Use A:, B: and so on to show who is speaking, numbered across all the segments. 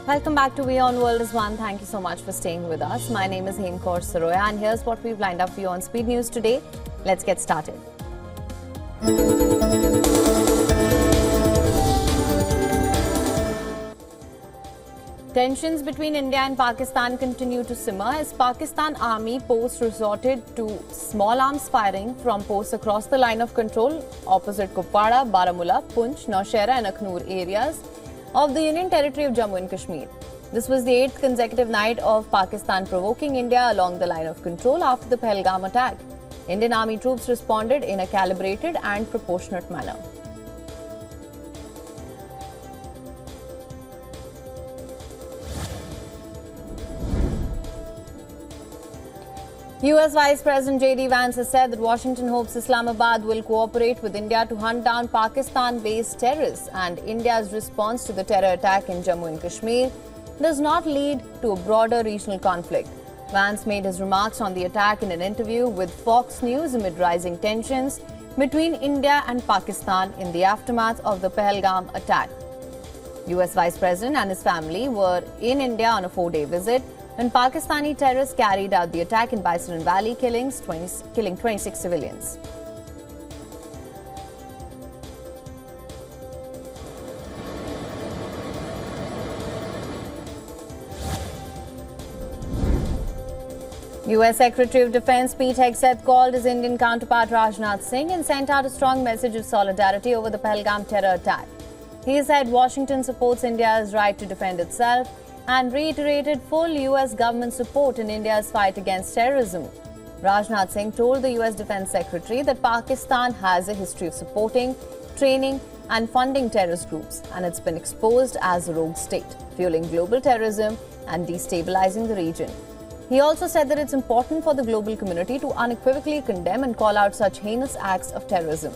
A: Welcome back to WION World is One. Thank you so much for staying with us. My name is Hemkaur Saroya and here's what we've lined up for you on Speed News today. Let's get started. Tensions between India and Pakistan continue to simmer as Pakistan Army posts resorted to small arms firing from posts across the line of control opposite Kupwara, Baramulla, Poonch, Nowshera and Aknoor areas of the Union Territory of Jammu and Kashmir. This was the 8th consecutive night of Pakistan provoking India along the line of control after the Pahalgam attack. Indian Army troops responded in a calibrated and proportionate manner. US Vice President J.D. Vance has said that Washington hopes Islamabad will cooperate with India to hunt down Pakistan-based terrorists, and India's response to the terror attack in Jammu and Kashmir does not lead to a broader regional conflict. Vance made his remarks on the attack in an interview with Fox News amid rising tensions between India and Pakistan in the aftermath of the Pahalgam attack. US Vice President and his family were in India on a 4-day visit when Pakistani terrorists carried out the attack in Bison Valley, killing 26 civilians. US Secretary of Defense Pete Hegseth called his Indian counterpart Rajnath Singh and sent out a strong message of solidarity over the Pahalgam terror attack. He said Washington supports India's right to defend itself and reiterated full US government support in India's fight against terrorism. Rajnath Singh told the US Defense Secretary that Pakistan has a history of supporting, training and funding terrorist groups, and it's been exposed as a rogue state, fueling global terrorism and destabilizing the region. He also said that it's important for the global community to unequivocally condemn and call out such heinous acts of terrorism.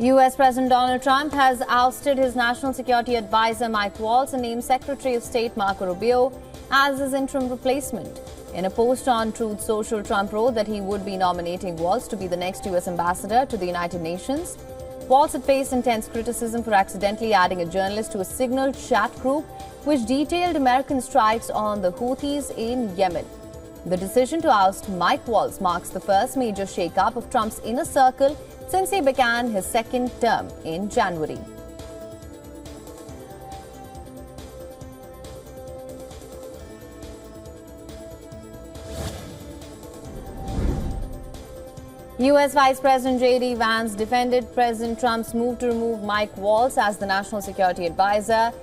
A: US President Donald Trump has ousted his National Security Advisor Mike Waltz and named Secretary of State Marco Rubio as his interim replacement. In a post on Truth Social, Trump wrote that he would be nominating Waltz to be the next US ambassador to the United Nations. Waltz had faced intense criticism for accidentally adding a journalist to a Signal chat group which detailed American strikes on the Houthis in Yemen. The decision to oust Mike Waltz marks the first major shakeup of Trump's inner circle since he began his second term in January. US Vice President J.D. Vance defended President Trump's move to remove Mike Waltz as the National Security Advisor.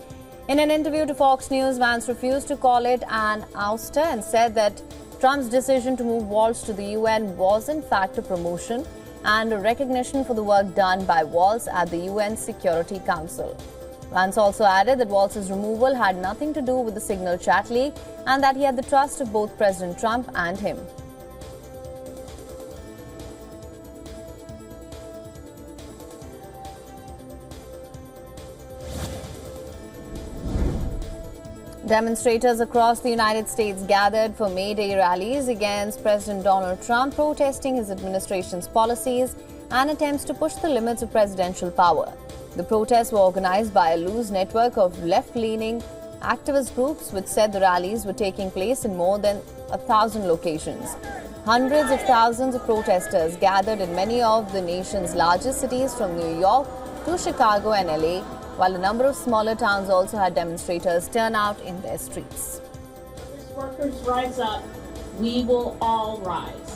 A: In an interview to Fox News, Vance refused to call it an ouster and said that Trump's decision to move Waltz to the UN was in fact a promotion and a recognition for the work done by Waltz at the UN Security Council. Vance also added that Waltz's removal had nothing to do with the Signal chat leak and that he had the trust of both President Trump and him. Demonstrators across the United States gathered for May Day rallies against President Donald Trump, protesting his administration's policies and attempts to push the limits of presidential power. The protests were organized by a loose network of left-leaning activist groups, which said the rallies were taking place in more than 1,000 locations. Hundreds of thousands of protesters gathered in many of the nation's largest cities, from New York to Chicago and LA, while a number of smaller towns also had demonstrators turn out in their streets.
B: As workers rise up, we will all rise.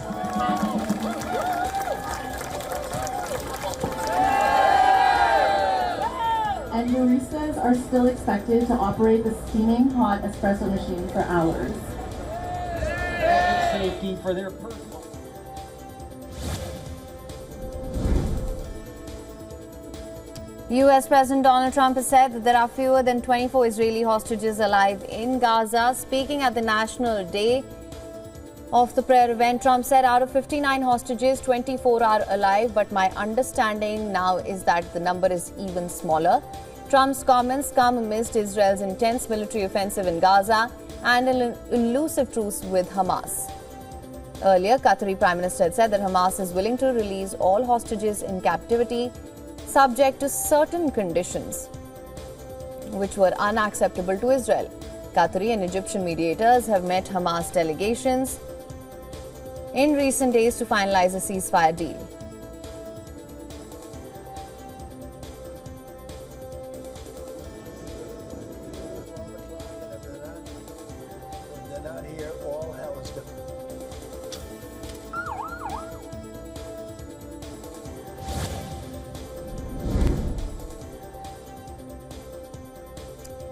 C: And baristas are still expected to operate the steaming hot espresso machine for hours.
D: Safety for their personal.
A: US President Donald Trump has said that there are fewer than 24 Israeli hostages alive in Gaza. Speaking at the National Day of the prayer event, Trump said out of 59 hostages, 24 are alive, but my understanding now is that the number is even smaller. Trump's comments come amidst Israel's intense military offensive in Gaza and an elusive truce with Hamas. Earlier, Qatari Prime Minister had said that Hamas is willing to release all hostages in captivity, subject to certain conditions, which were unacceptable to Israel. Qatari and Egyptian mediators have met Hamas delegations in recent days to finalize a ceasefire deal.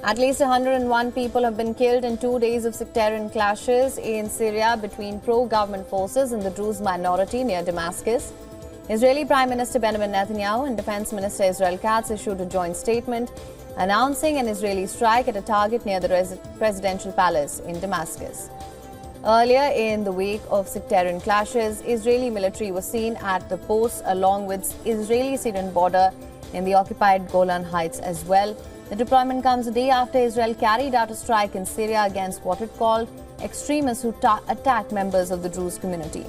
A: At least 101 people have been killed in 2 days of sectarian clashes in Syria between pro-government forces and the Druze minority near Damascus. Israeli Prime Minister Benjamin Netanyahu and Defense Minister Israel Katz issued a joint statement announcing an Israeli strike at a target near the presidential palace in Damascus. Earlier in the wake of sectarian clashes, Israeli military was seen at the posts along with Israeli-Syrian border in the occupied Golan Heights as well. The deployment comes a day after Israel carried out a strike in Syria against what it called extremists who attack members of the Druze community.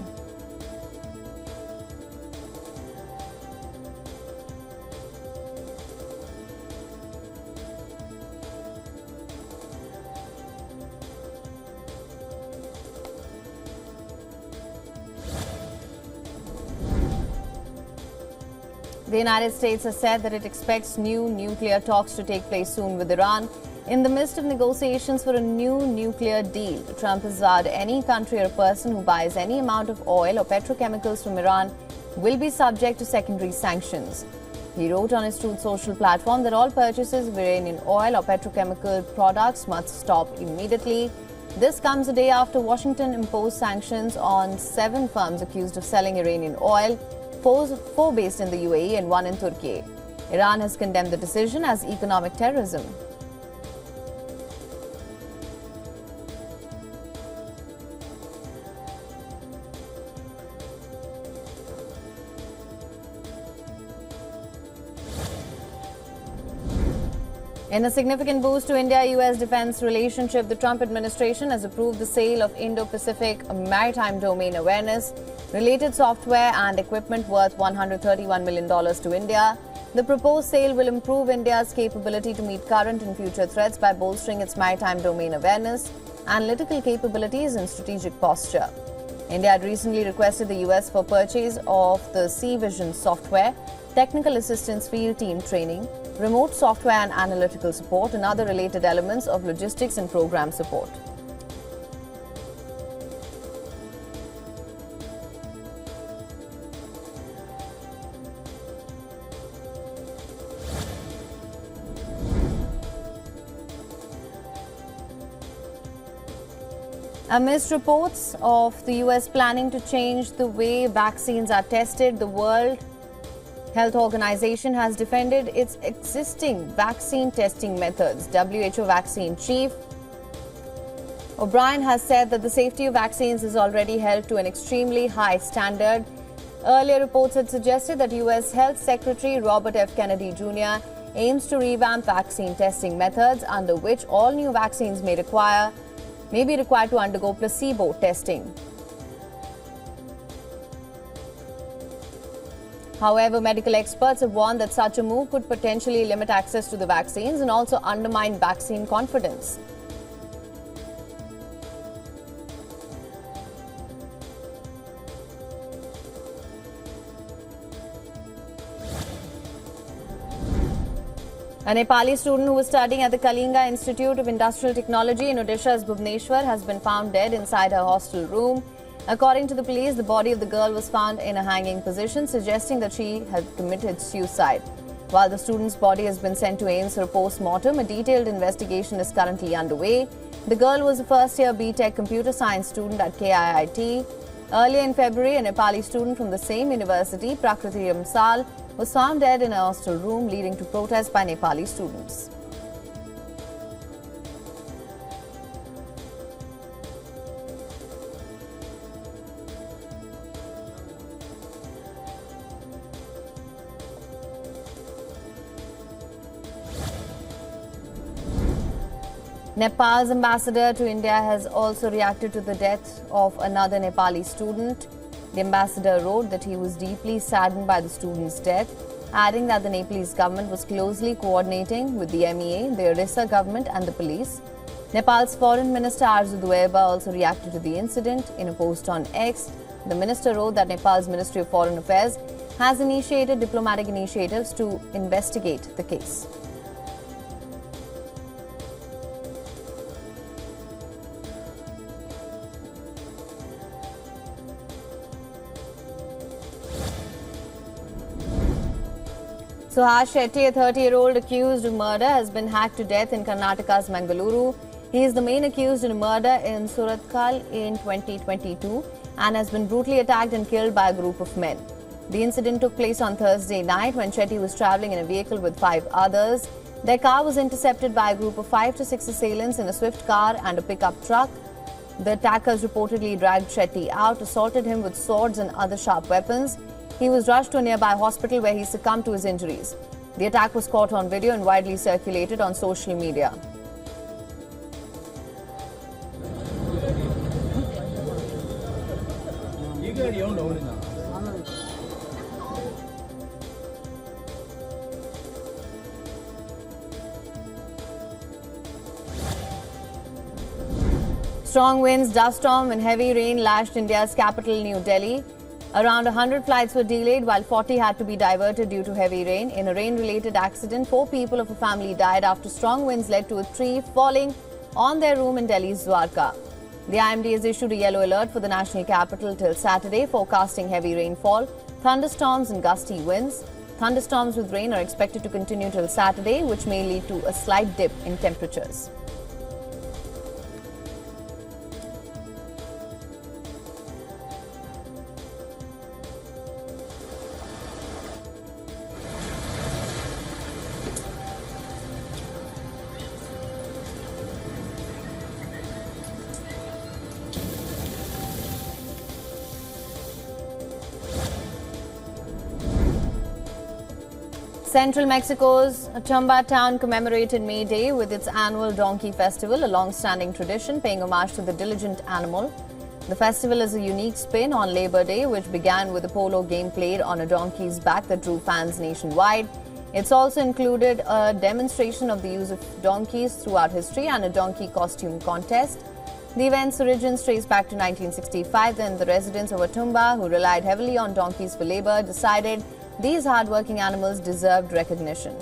A: The United States has said that it expects new nuclear talks to take place soon with Iran. In the midst of negotiations for a new nuclear deal, Trump has vowed any country or person who buys any amount of oil or petrochemicals from Iran will be subject to secondary sanctions. He wrote on his Truth Social platform that all purchases of Iranian oil or petrochemical products must stop immediately. This comes a day after Washington imposed sanctions on 7 firms accused of selling Iranian oil, four based in the UAE and 1 in Turkey. Iran has condemned the decision as economic terrorism. In a significant boost to India-US defense relationship, the Trump administration has approved the sale of Indo-Pacific Maritime Domain Awareness related software and equipment worth $131 million to India. The proposed sale will improve India's capability to meet current and future threats by bolstering its maritime domain awareness, analytical capabilities and strategic posture. India had recently requested the US for purchase of the Sea Vision software, technical assistance field team training, remote software and analytical support, and other related elements of logistics and program support. Amidst reports of the US planning to change the way vaccines are tested, the World Health Organization has defended its existing vaccine testing methods. WHO vaccine chief O'Brien has said that the safety of vaccines is already held to an extremely high standard. Earlier reports had suggested that US Health Secretary Robert F. Kennedy Jr. aims to revamp vaccine testing methods under which all new vaccines may be required to undergo placebo testing. However, medical experts have warned that such a move could potentially limit access to the vaccines and also undermine vaccine confidence. A Nepali student who was studying at the Kalinga Institute of Industrial Technology in Odisha's Bhubaneswar has been found dead inside her hostel room. According to the police, the body of the girl was found in a hanging position, suggesting that she had committed suicide. While the student's body has been sent to AIIMS for a post-mortem, a detailed investigation is currently underway. The girl was a first-year BTech computer science student at KIIT. Earlier in February, a Nepali student from the same university, Prakriti Ramsal, was found dead in a hostel room, leading to protests by Nepali students. Nepal's ambassador to India has also reacted to the death of another Nepali student. The ambassador wrote that he was deeply saddened by the student's death, adding that the Nepalese government was closely coordinating with the MEA, the Odisha government and the police. Nepal's Foreign Minister Arzu also reacted to the incident. In a post on X, the minister wrote that Nepal's Ministry of Foreign Affairs has initiated diplomatic initiatives to investigate the case. Suhas Shetty, a 30-year-old accused of murder, has been hacked to death in Karnataka's Mangaluru. He is the main accused in a murder in Surathkal in 2022 and has been brutally attacked and killed by a group of men. The incident took place on Thursday night when Shetty was travelling in a vehicle with 5 others. Their car was intercepted by a group of 5 to 6 assailants in a swift car and a pickup truck. The attackers reportedly dragged Shetty out, assaulted him with swords and other sharp weapons. He was rushed to a nearby hospital where he succumbed to his injuries. The attack was caught on video and widely circulated on social media. Strong winds, dust storm and heavy rain lashed India's capital, New Delhi. Around 100 flights were delayed while 40 had to be diverted due to heavy rain. In a rain-related accident, 4 people of a family died after strong winds led to a tree falling on their room in Delhi's Dwarka. The IMD has issued a yellow alert for the national capital till Saturday, forecasting heavy rainfall, thunderstorms and gusty winds. Thunderstorms with rain are expected to continue till Saturday, which may lead to a slight dip in temperatures. Central Mexico's Chamba town commemorated May Day with its annual Donkey Festival, a long-standing tradition paying homage to the diligent animal. The festival is a unique spin on Labor Day, which began with a polo game played on a donkey's back that drew fans nationwide. It's also included a demonstration of the use of donkeys throughout history and a donkey costume contest. The event's origins trace back to 1965, when the residents of Otumba, who relied heavily on donkeys for labor, decided these hard-working animals deserved recognition.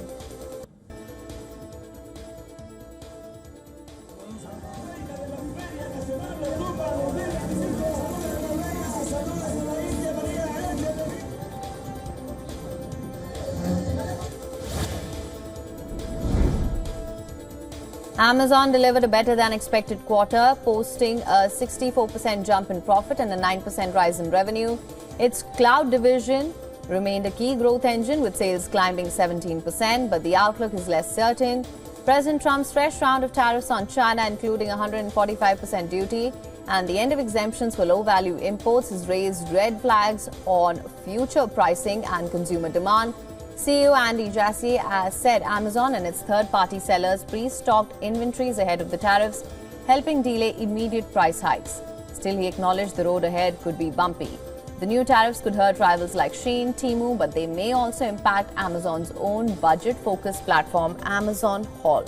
A: Amazon delivered a better-than-expected quarter, posting a 64% jump in profit and a 9% rise in revenue. Its cloud division remained a key growth engine, with sales climbing 17%, but the outlook is less certain. President Trump's fresh round of tariffs on China, including 145% duty and the end of exemptions for low-value imports, has raised red flags on future pricing and consumer demand. CEO Andy Jassy has said Amazon and its third-party sellers pre-stocked inventories ahead of the tariffs, helping delay immediate price hikes. Still, he acknowledged the road ahead could be bumpy. The new tariffs could hurt rivals like Shein, Temu, but they may also impact Amazon's own budget-focused platform, Amazon Haul.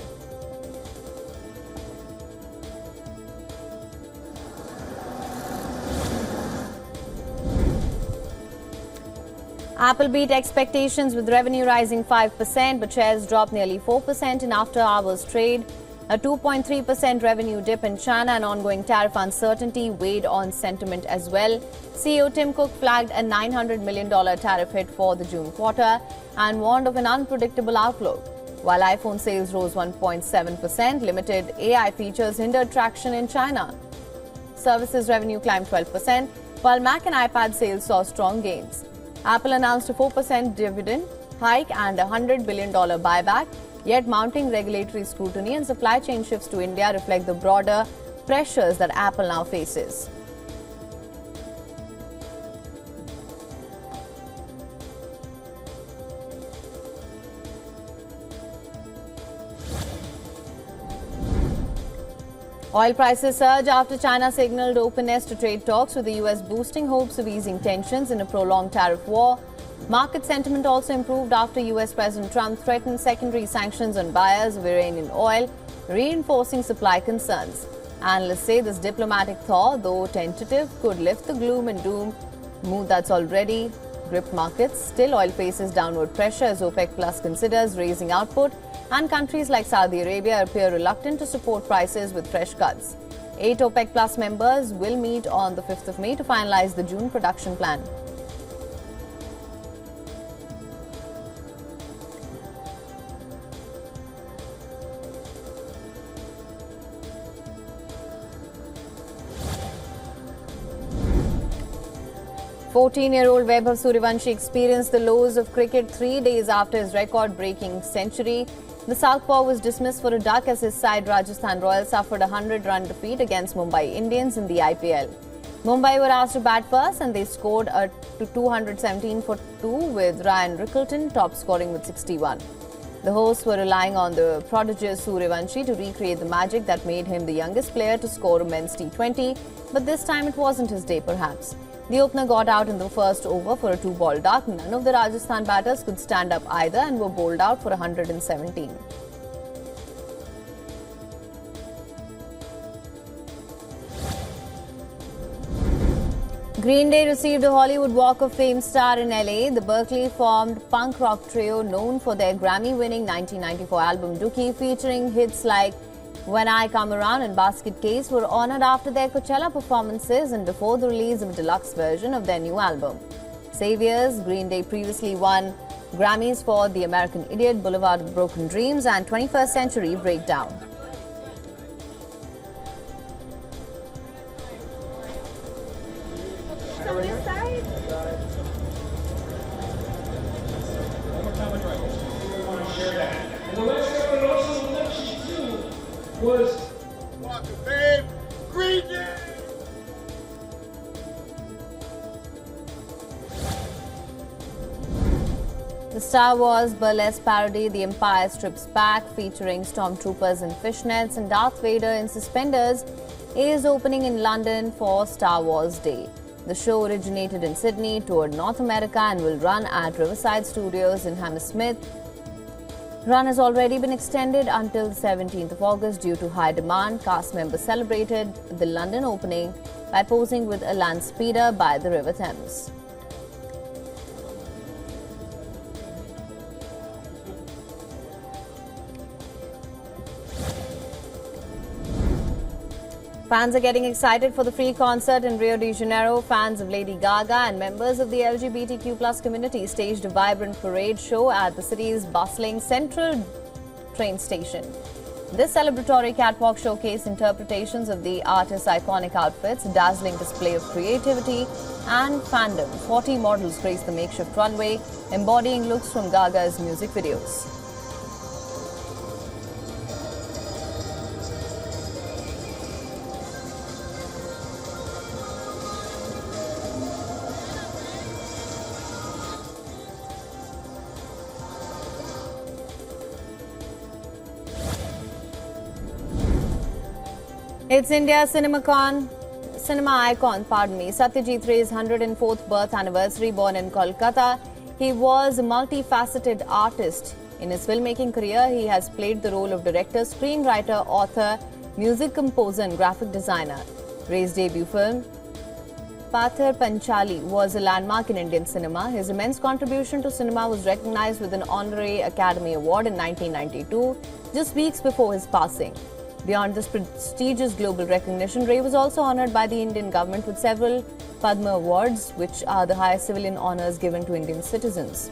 A: Apple beat expectations with revenue rising 5%, but shares dropped nearly 4% in after-hours trade. A 2.3% revenue dip in China and ongoing tariff uncertainty weighed on sentiment as well. CEO Tim Cook flagged a $900 million tariff hit for the June quarter and warned of an unpredictable outlook. While iPhone sales rose 1.7%, limited AI features hindered traction in China. Services revenue climbed 12%, while Mac and iPad sales saw strong gains. Apple announced a 4% dividend hike and a $100 billion buyback. Yet mounting regulatory scrutiny and supply chain shifts to India reflect the broader pressures that Apple now faces. Oil prices surge after China signaled openness to trade talks with the US, boosting hopes of easing tensions in a prolonged tariff war. Market sentiment also improved after US President Trump threatened secondary sanctions on buyers of Iranian oil, reinforcing supply concerns. Analysts say this diplomatic thaw, though tentative, could lift the gloom and doom mood that's already gripped markets. Still, oil faces downward pressure as OPEC Plus considers raising output, and countries like Saudi Arabia appear reluctant to support prices with fresh cuts. 8 OPEC Plus members will meet on the 5th of May to finalize the June production plan. Fourteen-year-old Vaibhav Sooryavanshi experienced the lows of cricket 3 days after his record-breaking century. The southpaw was dismissed for a duck as his side Rajasthan Royals suffered a 100-run defeat against Mumbai Indians in the IPL. Mumbai were asked to bat first and they scored a 217 for 2 with Ryan Rickleton top scoring with 61. The hosts were relying on the prodigious Sooryavanshi to recreate the magic that made him the youngest player to score a men's T20, but this time it wasn't his day perhaps. The opener got out in the first over for a 2-ball duck. None of the Rajasthan batters could stand up either and were bowled out for 117. Green Day received a Hollywood Walk of Fame star in LA. The Berkeley-formed punk rock trio known for their Grammy-winning 1994 album Dookie, featuring hits like When I Come Around and Basket Case, were honored after their Coachella performances and before the release of a deluxe version of their new album. Saviors, Green Day previously won Grammys for The American Idiot, Boulevard of Broken Dreams and 21st Century Breakdown.
D: Was Walk of Fame, Green Day!
A: The Star Wars burlesque parody The Empire Strips Back, featuring stormtroopers in fishnets and Darth Vader in suspenders, is opening in London for Star Wars Day. The show originated in Sydney, toured North America and will run at Riverside Studios in Hammersmith. Run has already been extended until the 17th of August due to high demand. Cast members celebrated the London opening by posing with a land speeder by the River Thames. Fans are getting excited for the free concert in Rio de Janeiro. Fans of Lady Gaga and members of the LGBTQ+ community staged a vibrant parade show at the city's bustling Central train station. This celebratory catwalk showcased interpretations of the artist's iconic outfits, a dazzling display of creativity and fandom. 40 models graced the makeshift runway, embodying looks from Gaga's music videos. It's India's cinema icon, Satyajit Ray's 104th birth anniversary. Born in Kolkata, he was a multifaceted artist. In his filmmaking career, he has played the role of director, screenwriter, author, music composer and graphic designer. Ray's debut film, Pathar Panchali, was a landmark in Indian cinema. His immense contribution to cinema was recognized with an honorary Academy Award in 1992, just weeks before his passing. Beyond this prestigious global recognition, Ray was also honored by the Indian government with several Padma Awards, which are the highest civilian honors given to Indian citizens.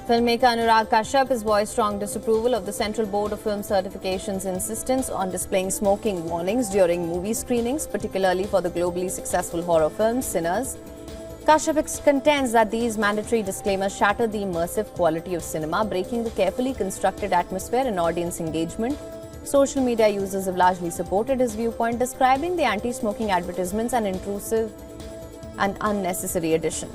A: Filmmaker Anurag Kashyap has voiced strong disapproval of the Central Board of Film Certification's insistence on displaying smoking warnings during movie screenings, particularly for the globally successful horror film Sinners. Kashyap contends that these mandatory disclaimers shatter the immersive quality of cinema, breaking the carefully constructed atmosphere and audience engagement. Social media users have largely supported his viewpoint, describing the anti-smoking advertisements as intrusive an unnecessary addition.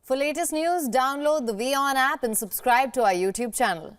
A: For latest news, download the WION app and subscribe to our YouTube channel.